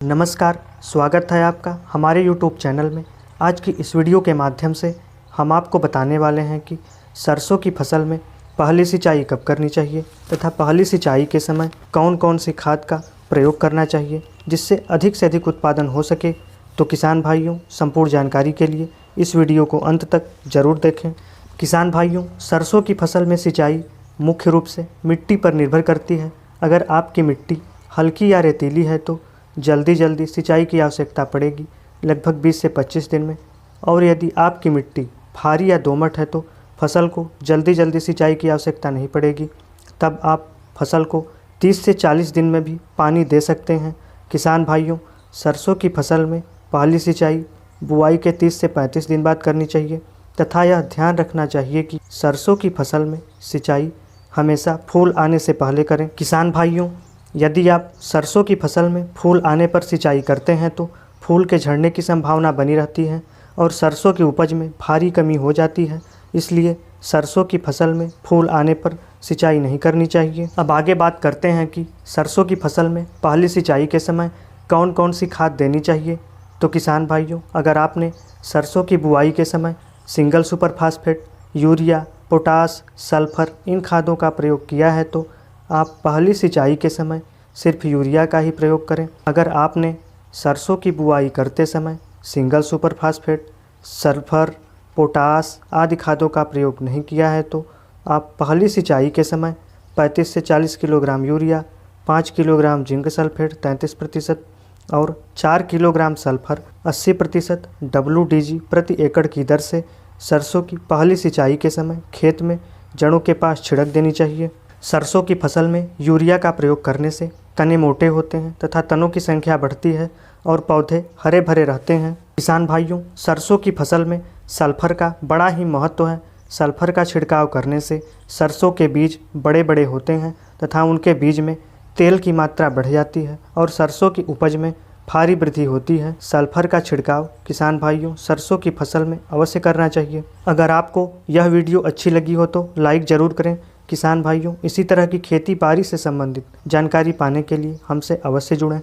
नमस्कार, स्वागत है आपका हमारे YouTube चैनल में। आज की इस वीडियो के माध्यम से हम आपको बताने वाले हैं कि सरसों की फसल में पहली सिंचाई कब करनी चाहिए तथा पहली सिंचाई के समय कौन कौन सी खाद का प्रयोग करना चाहिए जिससे अधिक से अधिक उत्पादन हो सके। तो किसान भाइयों, संपूर्ण जानकारी के लिए इस वीडियो को अंत तक ज़रूर देखें। किसान भाइयों, सरसों की फसल में सिंचाई मुख्य रूप से मिट्टी पर निर्भर करती है। अगर आपकी मिट्टी हल्की या रेतीली है तो जल्दी सिंचाई की आवश्यकता पड़ेगी लगभग 20 से 25 दिन में, और यदि आपकी मिट्टी भारी या दोमट है तो फसल को जल्दी सिंचाई की आवश्यकता नहीं पड़ेगी। तब आप फसल को 30 से 40 दिन में भी पानी दे सकते हैं। किसान भाइयों, सरसों की फसल में पहली सिंचाई बुआई के 30 से 35 दिन बाद करनी चाहिए तथा यह ध्यान रखना चाहिए कि सरसों की फसल में सिंचाई हमेशा फूल आने से पहले करें। किसान भाइयों, यदि आप सरसों की फसल में फूल आने पर सिंचाई करते हैं तो फूल के झड़ने की संभावना बनी रहती है और सरसों की उपज में भारी कमी हो जाती है। इसलिए सरसों की फसल में फूल आने पर सिंचाई नहीं करनी चाहिए। अब आगे बात करते हैं कि सरसों की फसल में पहली सिंचाई के समय कौन कौन सी खाद देनी चाहिए। तो किसान भाइयों, अगर आपने सरसों की बुआई के समय single super phosphate, urea, potash, sulphur in खादों का प्रयोग किया है तो आप पहली सिंचाई के समय सिर्फ यूरिया का ही प्रयोग करें। अगर आपने सरसों की बुआई करते समय single super phosphate, sulphur, potash आदि खादों का प्रयोग नहीं किया है तो आप पहली सिंचाई के समय 35 से 40 kilogram urea, 5 kilogram zinc sulphate 33% और 4 किलोग्राम सल्फर 80% WDG प्रति एकड़ की दर से सरसों की पहली सिंचाई के समय खेत में जड़ों के पास छिड़क देनी चाहिए। सरसों की फसल में यूरिया का प्रयोग करने से तने मोटे होते हैं तथा तनों की संख्या बढ़ती है और पौधे हरे भरे रहते हैं। किसान भाइयों, सरसों की फसल में सल्फर का बड़ा ही महत्व है। सल्फर का छिड़काव करने से सरसों के बीज बड़े बड़े होते हैं तथा उनके बीज में तेल की मात्रा बढ़ जाती है और सरसों की उपज में भारी वृद्धि होती है। सल्फर का छिड़काव किसान भाइयों सरसों की फसल में अवश्य करना चाहिए। अगर आपको यह वीडियो अच्छी लगी हो तो लाइक ज़रूर करें। किसान भाइयों, इसी तरह की खेती बाड़ी से संबंधित जानकारी पाने के लिए हमसे अवश्य जुड़ें।